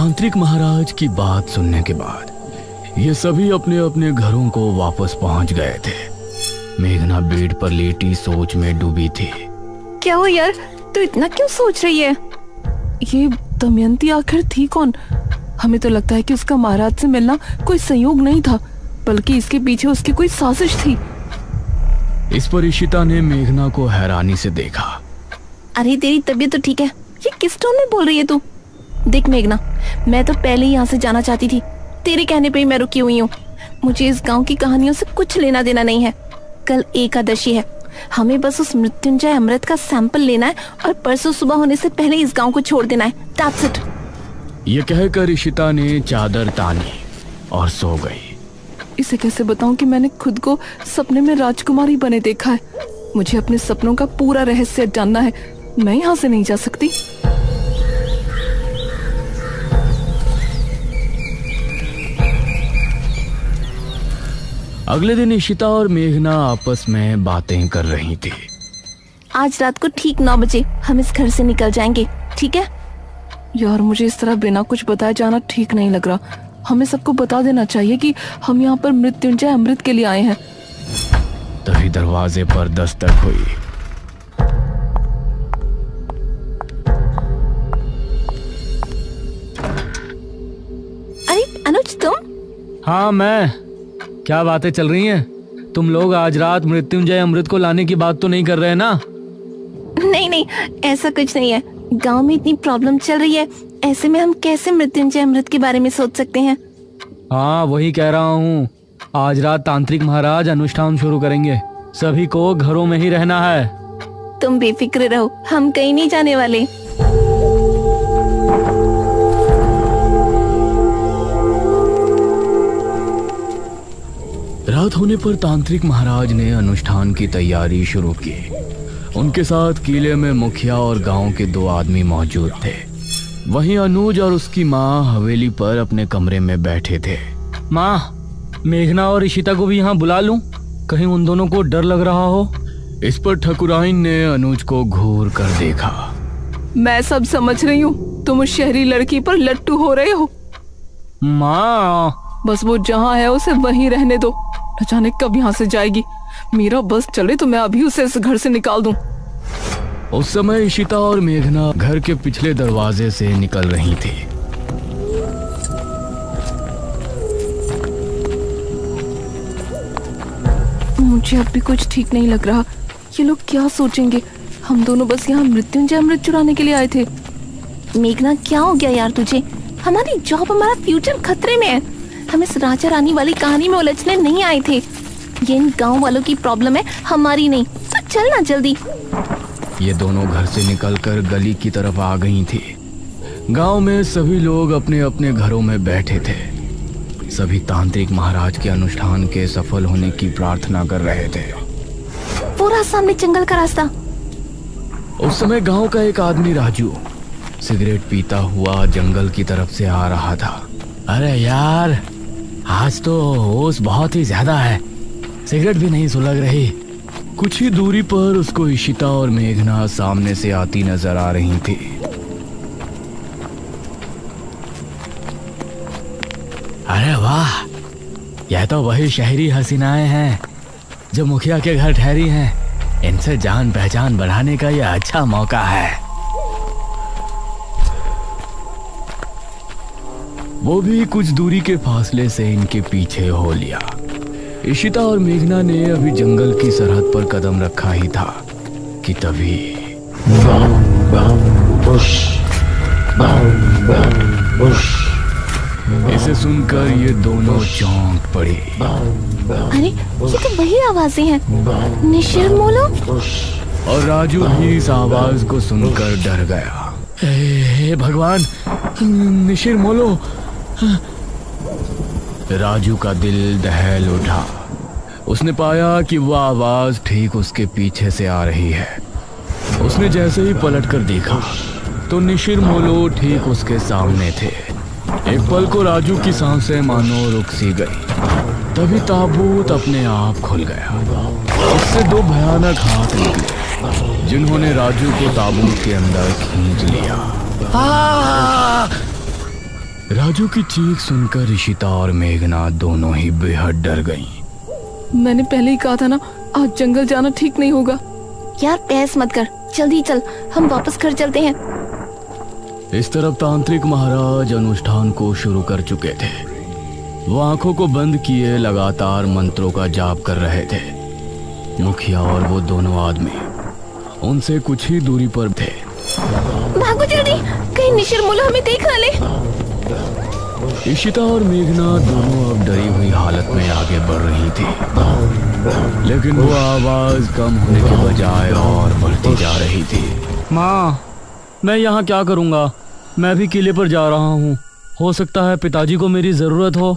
तांत्रिक महाराज की बात सुनने के बाद ये सभी अपने अपने घरों को वापस पहुंच गए थे। मेघना बेड पर लेटी सोच में डूबी थी। क्या हो यार, तू इतना क्यों सोच रही है? ये दमयंती आखिर थी कौन? हमें तो लगता है कि उसका महाराज से मिलना कोई संयोग नहीं था, बल्कि इसके पीछे उसकी कोई साजिश थी। इस पर इशिता ने मेघना को हैरानी से देखा। अरे तेरी तबीयत तो ठीक है, ये किस टोन में बोल रही है तू? देख मेघना, मैं तो पहले ही यहाँ से जाना चाहती थी, तेरे कहने पे ही मैं रुकी हुई हूँ। मुझे इस गांव की कहानियों से कुछ लेना देना नहीं है। कल एकादशी है, हमें बस उस मृत्युंजय अमृत का सैंपल लेना है और परसों सुबह होने से पहले इस गांव को छोड़ देना है। That's it। ये कहकर इशिता ने चादर तानी और सो गई। इसे कैसे बताऊं कि मैंने खुद को सपने में राजकुमारी बने देखा है। मुझे अपने सपनों का पूरा रहस्य जानना है। मैं यहाँ से नहीं जा सकती। अगले दिन इशिता और मेघना आपस में बातें कर रही थी। आज रात को ठीक 9 बजे हम इस घर से निकल जाएंगे, ठीक है? यार मुझे इस तरह बिना कुछ बताए जाना ठीक नहीं लग रहा। हमें सबको बता देना चाहिए कि हम यहाँ पर मृत्युंजय अमृत के लिए आए हैं। तभी दरवाजे पर दस्तक हुई। अरे अनुज, तुम? हाँ मैं। क्या बातें चल रही हैं? तुम लोग आज रात मृत्युंजय अमृत को लाने की बात तो नहीं कर रहे ना? नहीं नहीं, ऐसा कुछ नहीं है। गांव में इतनी प्रॉब्लम चल रही है, ऐसे में हम कैसे मृत्युंजय अमृत के बारे में सोच सकते हैं? हाँ वही कह रहा हूँ। आज रात तांत्रिक महाराज अनुष्ठान शुरू करेंगे। सभी को घरों में ही रहना है। तुम बेफिक्र रहो, हम कहीं नहीं जाने वाले। रात होने पर तांत्रिक महाराज ने अनुष्ठान की तैयारी शुरू की। उनके साथ किले में मुखिया और गांव के 2 आदमी मौजूद थे। वहीं अनुज और उसकी माँ हवेली पर अपने कमरे में बैठे थे। माँ, मेघना और इशिता को भी यहाँ बुला लूं? कहीं उन दोनों को डर लग रहा हो। इस पर ठकुराइन ने अनुज को घूर कर देखा। मैं सब समझ रही हूँ, तुम उस शहरी लड़की पर लट्टू हो रहे हो। माँ, बस वो जहाँ है उसे वहीं रहने दो। न जाने कब यहाँ से जाएगी। मेरा बस चले तो मैं अभी उसे इस घर से निकाल दूं। उस समय इशिता और मेघना घर के पिछले दरवाजे से निकल रही थी। मुझे अब भी कुछ ठीक नहीं लग रहा। ये लोग क्या सोचेंगे? हम दोनों बस यहाँ मृत्युंजय अमृत चुराने के लिए आए थे। मेघना, क्या हो गया यार तुझे? हमारी जॉब, हमारा फ्यूचर खतरे में है। हम इस राजा रानी वाली कहानी में उलझने नहीं आए थे। ये इन गांव वालों की प्रॉब्लम है, हमारी नहीं। तो चल ना जल्दी। ये दोनों घर से निकलकर गली की तरफ आ गई थी। गांव में सभी लोग अपने अपने घरों में बैठे थे। सभी तांत्रिक महाराज के अनुष्ठान के सफल होने की प्रार्थना कर रहे थे। पूरा सामने जंगल का रास्ता। उस समय गांव का एक आदमी राजू सिगरेट पीता हुआ जंगल की तरफ से आ रहा था। अरे यार, आज तो होश बहुत ही ज्यादा है। सिगरेट भी नहीं सुलग रही। कुछ ही दूरी पर उसको इशिता और मेघना सामने से आती नजर आ रही थी। अरे वाह, यह तो वही शहरी हसीनाएं हैं जो मुखिया के घर ठहरी हैं। इनसे जान पहचान बढ़ाने का यह अच्छा मौका है। वो भी कुछ दूरी के फासले से इनके पीछे हो लिया। इशिता और मेघना ने अभी जंगल की सरहद पर कदम रखा ही था कि तभी इसे सुनकर ये दोनों चौंक पड़ी। अरे ये तो वही आवाजें हैं, निशिर मोलो। और राजू भी इस आवाज को सुनकर डर गया। हे भगवान, निशिर मोलो। राजू का दिल दहल उठा। उसने पाया कि वह आवाज ठीक उसके पीछे से आ रही है। उसने जैसे ही पलटकर देखा तो निशिर मोलो ठीक उसके सामने थे। एक पल को राजू की सांसें मानो रुक सी गई। तभी ताबूत अपने आप खुल गया। उससे 2 भयानक हाथ निकले जिन्होंने राजू को ताबूत के अंदर खींच लिया। राजू की चीख सुनकर ईशिता और मेघना दोनों ही बेहद डर गईं। मैंने पहले ही कहा था ना, आज जंगल जाना ठीक नहीं होगा। यार बहस मत कर, जल्दी चल, हम वापस घर चलते हैं। इस तरफ तांत्रिक महाराज अनुष्ठान को शुरू कर चुके थे। वो आंखों को बंद किए लगातार मंत्रों का जाप कर रहे थे। मुखिया और वो दोनों आदमी उनसे कुछ ही दूरी पर थे। भागो जल्दी, कहीं निशिर मुल्ला हमें देख ना ले। ईशिता और मेघना दोनों अब डरी हुई हालत में आगे बढ़ रही थी, लेकिन वो आवाज कम होने के बजाय और बढ़ती जा रही थी। माँ, मैं यहाँ क्या करूँगा? मैं भी किले पर जा रहा हूँ। हो सकता है पिताजी को मेरी जरूरत हो।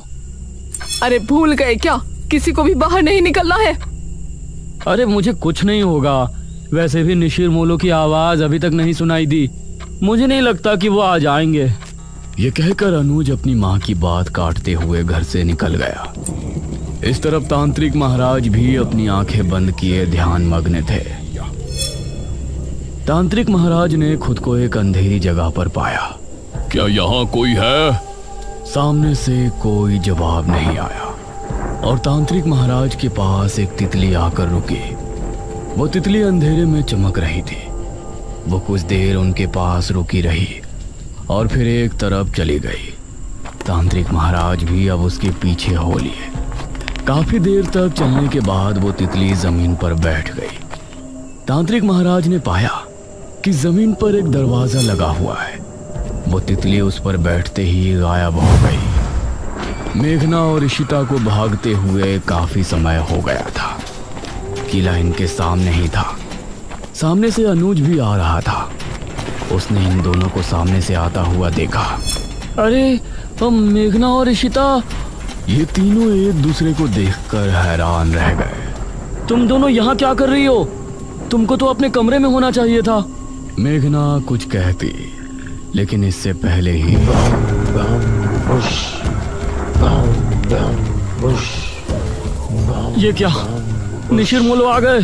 अरे भूल गए क्या, किसी को भी बाहर नहीं निकलना है। अरे मुझे कुछ नहीं होगा। वैसे भी निशिर मोलो की आवाज अभी तक नहीं सुनाई दी। मुझे नहीं लगता कि वो आ जाएंगे। ये कहकर अनुज अपनी माँ की बात काटते हुए घर से निकल गया। इस तरफ तांत्रिक महाराज भी अपनी आंखें बंद किए ध्यान मग्न थे। तांत्रिक महाराज ने खुद को एक अंधेरी जगह पर पाया। क्या यहाँ कोई है? सामने से कोई जवाब नहीं आया और तांत्रिक महाराज के पास एक तितली आकर रुकी। वो तितली अंधेरे में चमक रही थी। वो कुछ देर उनके पास रुकी रही और फिर एक तरफ चली गई। तांत्रिक महाराज भी अब उसके पीछे हो लिए। काफी देर तक चलने के बाद वो तितली जमीन पर बैठ गई। तांत्रिक महाराज ने पाया कि जमीन पर एक दरवाजा लगा हुआ है। वो तितली उस पर बैठते ही गायब हो गई। मेघना और ईशिता को भागते हुए काफी समय हो गया था। किला इनके सामने ही था। सामने से अनुज भी आ रहा था। उसने इन दोनों को सामने से आता हुआ देखा। अरे हम मेघना और ईशिता, ये तीनों एक दूसरे को देखकर हैरान रह गए। तुम दोनों यहाँ क्या कर रही हो? तुमको तो अपने कमरे में होना चाहिए था। मेघना कुछ कहती, लेकिन इससे पहले ही ये क्या, निशिर मोलो आ गए?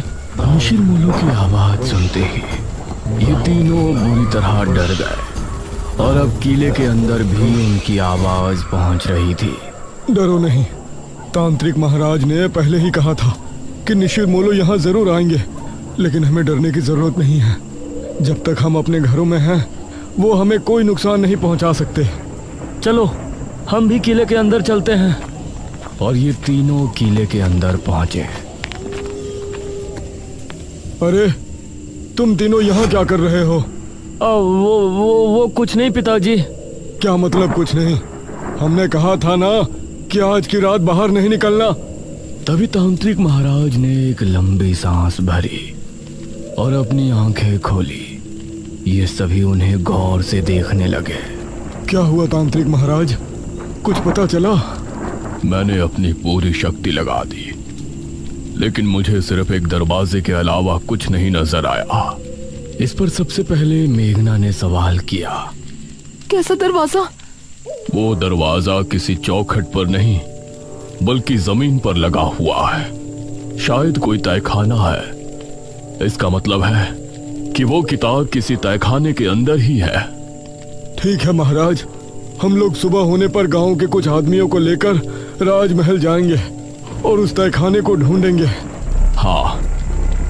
निशिर मोलो की आवाज सुनते ही ये तीनों बुरी तरह डर गए और अब किले के अंदर भी उनकी आवाज पहुंच रही थी। डरो नहीं, तांत्रिक महाराज ने पहले ही कहा था कि निशिर मोलो यहाँ जरूर आएंगे, लेकिन हमें डरने की जरूरत नहीं है। जब तक हम अपने घरों में हैं, वो हमें कोई नुकसान नहीं पहुंचा सकते। चलो हम भी किले के अंदर चलते हैं। और ये तीनों किले के अंदर पहुंचे। अरे तुम तीनों यहाँ क्या कर रहे हो? वो कुछ नहीं पिताजी। क्या मतलब कुछ नहीं? हमने कहा था ना कि आज की रात बाहर नहीं निकलना। तभी तांत्रिक महाराज ने एक लंबी सांस भरी और अपनी आंखें खोली। ये सभी उन्हें गौर से देखने लगे। क्या हुआ तांत्रिक महाराज, कुछ पता चला? मैंने अपनी पूरी शक्ति लगा दी, लेकिन मुझे सिर्फ एक दरवाजे के अलावा कुछ नहीं नजर आया। इस पर सबसे पहले मेघना ने सवाल किया। कैसा दरवाजा? वो दरवाजा किसी चौखट पर नहीं, बल्कि जमीन पर लगा हुआ है। शायद कोई तहखाना है। इसका मतलब है कि वो किताब किसी तहखाने के अंदर ही है। ठीक है महाराज, हम लोग सुबह होने पर गांव के कुछ आदमियों को लेकर राजमहल जाएंगे और उस तहखाने को ढूंढेंगे। हाँ,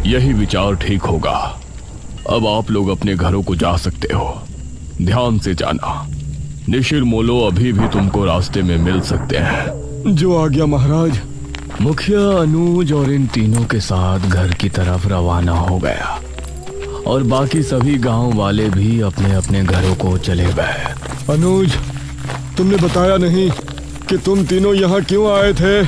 यही विचार ठीक होगा। अब आप लोग अपने घरों को जा सकते हो। ध्यान से जाना, निशिर मोलो अभी भी तुमको रास्ते में मिल सकते हैं। जो आ गया महाराज। मुखिया अनुज और इन तीनों के साथ घर की तरफ रवाना हो गया और बाकी सभी गांव वाले भी अपने अपने घरों को चले गए। अनुज, तुमने बताया नहीं कि तुम तीनों यहाँ क्यों आए थे?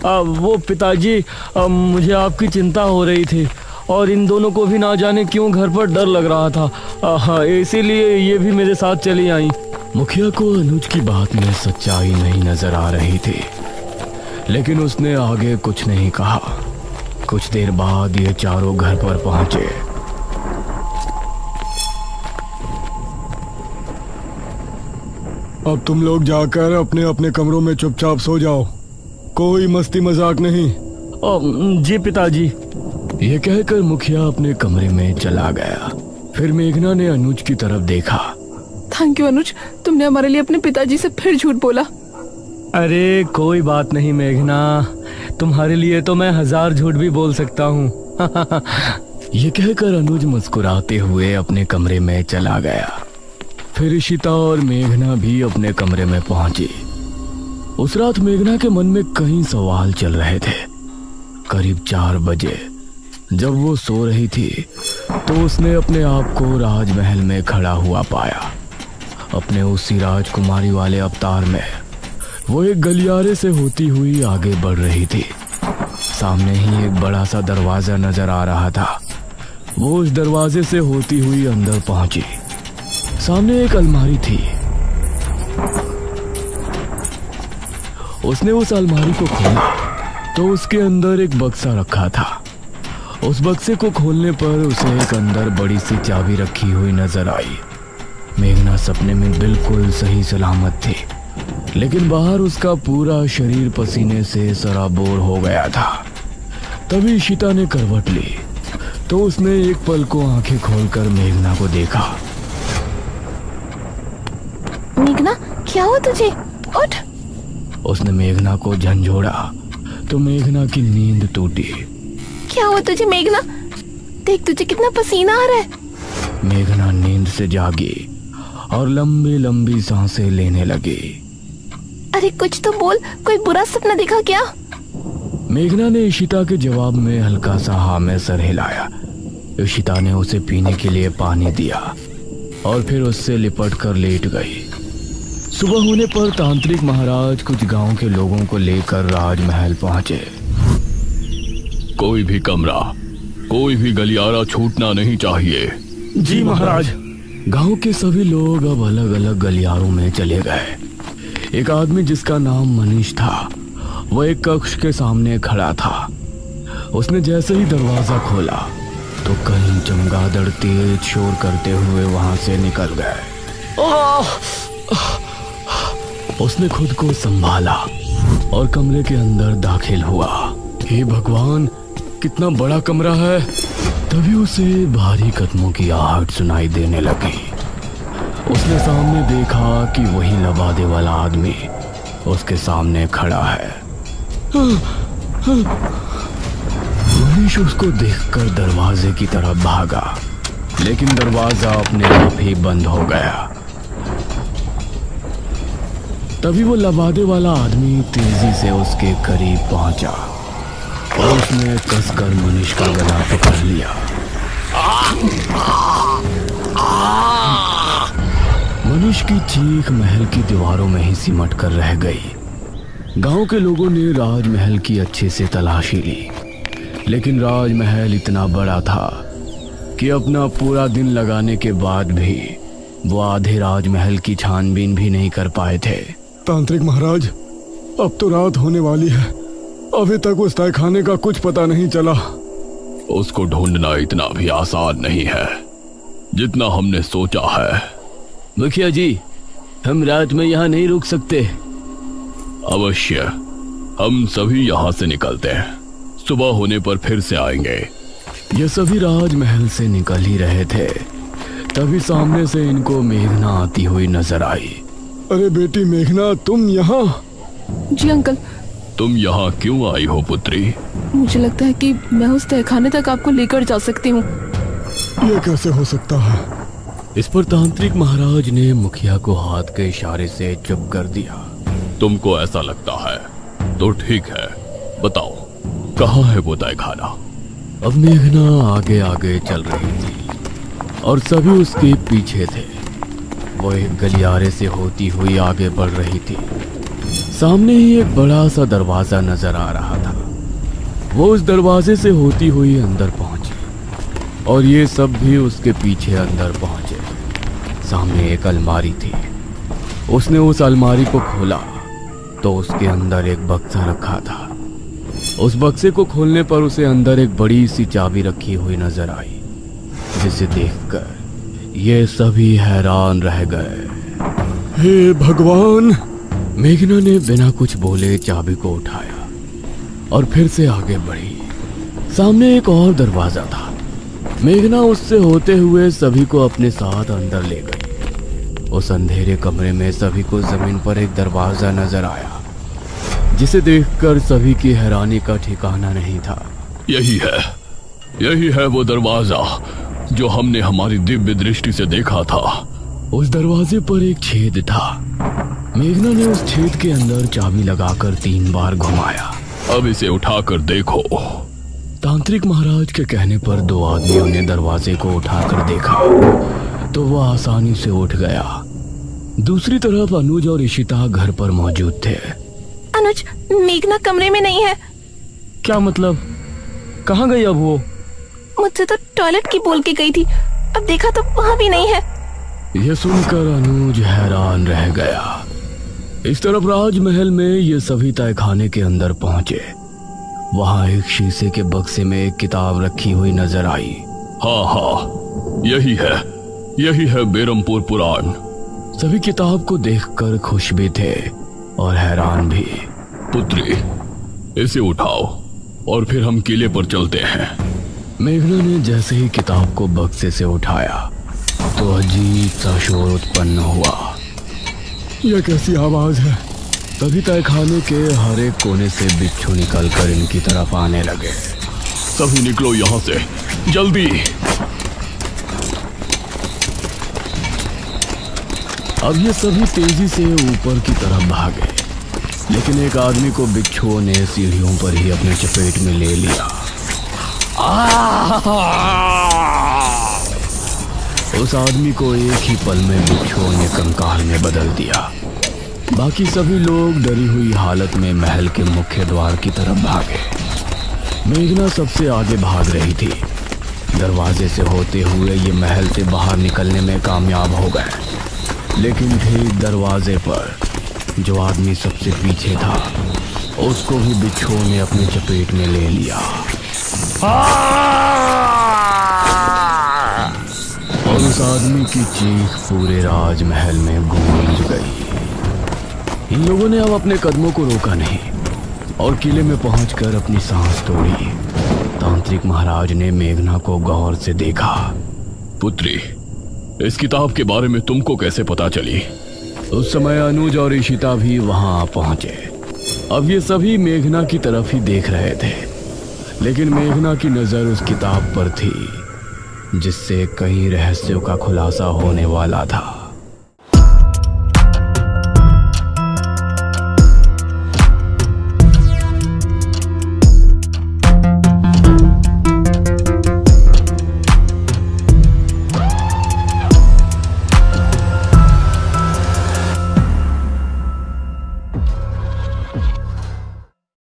वो पिताजी, मुझे आपकी चिंता हो रही थी और इन दोनों को भी ना जाने क्यों घर पर डर लग रहा था। हाँ, इसीलिए ये भी मेरे साथ चली आई। मुखिया को अनुज की बात में सच्चाई नहीं नजर आ रही थी, लेकिन उसने आगे कुछ नहीं कहा। कुछ देर बाद ये चारों घर पर पहुंचे। अब तुम लोग जाकर अपने अपने कमरों में चुपचाप सो जाओ। कोई मस्ती मजाक नहीं। जी पिताजी। ये कहकर मुखिया अपने कमरे में चला गया। फिर मेघना ने अनुज की तरफ देखा। थैंक यू अनुज, तुम तुमने हमारे लिए अपने पिताजी से फिर झूठ बोला। अरे कोई बात नहीं मेघना, तुम्हारे लिए तो मैं 1000 झूठ भी बोल सकता हूँ। ये कहकर अनुज मुस्कुराते हुए अपने कमरे में चला गया। फिर इशिता और मेघना भी अपने कमरे में पहुंची। उस रात मेघना के मन में कई सवाल चल रहे थे। करीब 4 बजे जब वो सो रही थी तो उसने अपने आप को राजमहल में खड़ा हुआ पाया। अपने उसी राजकुमारी वाले अवतार में वो एक गलियारे से होती हुई आगे बढ़ रही थी। सामने ही एक बड़ा सा दरवाजा नजर आ रहा था। वो उस दरवाजे से होती हुई अंदर पहुंची। सामने एक अलमारी थी। उसने उस अलमारी को खोला तो उसके अंदर एक बक्सा रखा था। उस बक्से को खोलने पर उसे एक अंदर बड़ी सी चाबी रखी हुई नजर आई। मेघना सपने में बिल्कुल सही सलामत थी, लेकिन बाहर उसका पूरा शरीर पसीने से सराबोर हो गया था। तभी इशिता ने करवट ली तो उसने एक पल को आंखें खोलकर मेघना को देखा। मेघना, क्या हुआ तुझे? उठ। उसने मेघना को झंझोड़ा तो मेघना की नींद टूटी। क्या हुआ तुझे मेघना? देख तुझे कितना पसीना आ रहा है। मेघना नींद से जागी और लंबी लंबी सांसें लेने लगी। अरे कुछ तो बोल, कोई बुरा सपना देखा क्या? मेघना ने इशिता के जवाब में हल्का सा हाँ में सर हिलाया। इशिता ने उसे पीने के लिए पानी दिया और फिर उससे लिपट कर लेट गई। सुबह होने पर तांत्रिक महाराज कुछ गांव के लोगों को लेकर राजमहल पहुंचे। कोई भी कमरा, कोई भी गलियारा छूटना नहीं चाहिए। जी महाराज। गांव के सभी लोग अब अलग अलग गलियारों में चले गए। एक आदमी जिसका नाम मनीष था, वह एक कक्ष के सामने खड़ा था। उसने जैसे ही दरवाजा खोला तो कई चमगादड़ तेज शोर करते हुए वहां से निकल गए। उसने खुद को संभाला और कमरे के अंदर दाखिल हुआ। हे भगवान, कितना बड़ा कमरा है। तभी उसे भारी कदमों की आहट सुनाई देने लगी। उसने सामने देखा कि वही लबादे वाला आदमी उसके सामने खड़ा है। मनीष उसको देखकर दरवाजे की तरफ भागा, लेकिन दरवाजा अपने आप ही बंद हो गया। तभी वो लबादे वाला आदमी तेजी से उसके करीब पहुंचा और उसने कसकर मनीष का गला पकड़ लिया। मनीष की चीख महल की दीवारों में ही सिमट कर रह गई। गांव के लोगों ने राजमहल की अच्छे से तलाशी ली, लेकिन राजमहल इतना बड़ा था कि अपना पूरा दिन लगाने के बाद भी वो आधे राजमहल की छानबीन भी नहीं कर पाए थे। तांत्रिक महाराज, अब तो रात होने वाली है। अभी तक उस तहखाने का कुछ पता नहीं चला। उसको ढूंढना इतना भी आसान नहीं है जितना हमने सोचा है। मुखिया जी, हम रात में यहाँ नहीं रुक सकते। अवश्य, हम सभी यहाँ से निकलते हैं। सुबह होने पर फिर से आएंगे। ये सभी राजमहल से निकल ही रहे थे, तभी सामने से इनको मेघना आती हुई नजर आई। अरे बेटी मेघना, तुम यहाँ? जी अंकल। तुम यहाँ क्यों आई हो पुत्री? मुझे लगता है कि मैं उस तहखाने तक आपको लेकर जा सकती हूँ। ये कैसे हो सकता है? इस पर तांत्रिक महाराज ने मुखिया को हाथ के इशारे से चुप कर दिया। तुमको ऐसा लगता है तो ठीक है, बताओ कहाँ है वो तहखाना? अब मेघना आगे आगे चल रही थी और सभी उसके पीछे थे। वो एक गलियारे से होती हुई आगे बढ़ रही थी। सामने ही एक बड़ा सा दरवाजा नजर आ रहा था। वो उस दरवाजे से होती हुई अंदर पहुंची और ये सब भी उसके पीछे अंदर पहुंचे। सामने एक अलमारी थी। उसने उस अलमारी को खोला तो उसके अंदर एक बक्सा रखा था। उस बक्से को खोलने पर उसे अंदर एक बड़ी सी चाबी रखी हुई नजर आई, जिसे देखकर ये सभी हैरान रह गए। हे भगवान! मेघना ने बिना कुछ बोले चाबी को उठाया और फिर से आगे बढ़ी। सामने एक और दरवाजा था। मेघना उससे होते हुए सभी को अपने साथ अंदर ले गई। उस अंधेरे कमरे में सभी को जमीन पर एक दरवाजा नजर आया, जिसे देखकर सभी की हैरानी का ठिकाना नहीं था। यही है वो दरवाजा जो हमने हमारी दिव्य दृष्टि से देखा था। उस दरवाजे पर एक छेद था। मेघना ने उस छेद के अंदर चाबी लगाकर 3 बार घुमाया। अब इसे उठाकर देखो। तांत्रिक महाराज के कहने पर 2 आदमियों ने दरवाजे को उठाकर देखा तो वह आसानी से उठ गया। दूसरी तरफ अनुज और इशिता घर पर मौजूद थे। अनुज, मेघना कमरे में नहीं है। क्या मतलब? कहाँ गई अब वो? मुझसे तो टॉयलेट की बोल के गई थी, अब देखा तो वहाँ भी नहीं है। यह सुनकर अनुज हैरान रह गया। इस तरफ राजमहल में ये सभी तहखाने के अंदर पहुंचे। वहां एक शीशे के बक्से में एक किताब रखी हुई नजर आई। हाँ, यही है बेरमपुर पुराण। सभी किताब को देखकर खुश भी थे और हैरान भी। पुत्री, इसे उठाओ और फिर हम किले पर चलते हैं। मेघना ने जैसे ही किताब को बक्से से उठाया तो अजीब सा शोर उत्पन्न हुआ। यह कैसी आवाज है? तभी तहखाने के हर एक कोने से बिच्छू निकलकर इनकी तरफ आने लगे। सभी निकलो यहाँ से, जल्दी। अब ये सभी तेजी से ऊपर की तरफ भागे, लेकिन एक आदमी को बिच्छुओं ने सीढ़ियों पर ही अपने चपेट में ले लिया। उस आदमी को एक ही पल में बिच्छुओं ने कंकाल में बदल दिया। बाकी सभी लोग डरी हुई हालत में महल के मुख्य द्वार की तरफ भागे। मेघना सबसे आगे भाग रही थी। दरवाजे से होते हुए ये महल से बाहर निकलने में कामयाब हो गए, लेकिन ठीक दरवाजे पर जो आदमी सबसे पीछे था उसको भी बिच्छुओं ने अपनी चपेट में ले लिया। और उस आदमी की चीख पूरे राजमहल में गूंज गई। इन लोगों ने अब अपने कदमों को रोका नहीं और किले में पहुंचकर अपनी सांस तोड़ी। तांत्रिक महाराज ने मेघना को गौर से देखा। पुत्री, इस किताब के बारे में तुमको कैसे पता चली? उस समय अनुज और इशिता भी वहां पहुंचे। अब ये सभी मेघना की तरफ ही देख रहे थे, लेकिन मेघना की नजर उस किताब पर थी जिससे कई रहस्यों का खुलासा होने वाला था।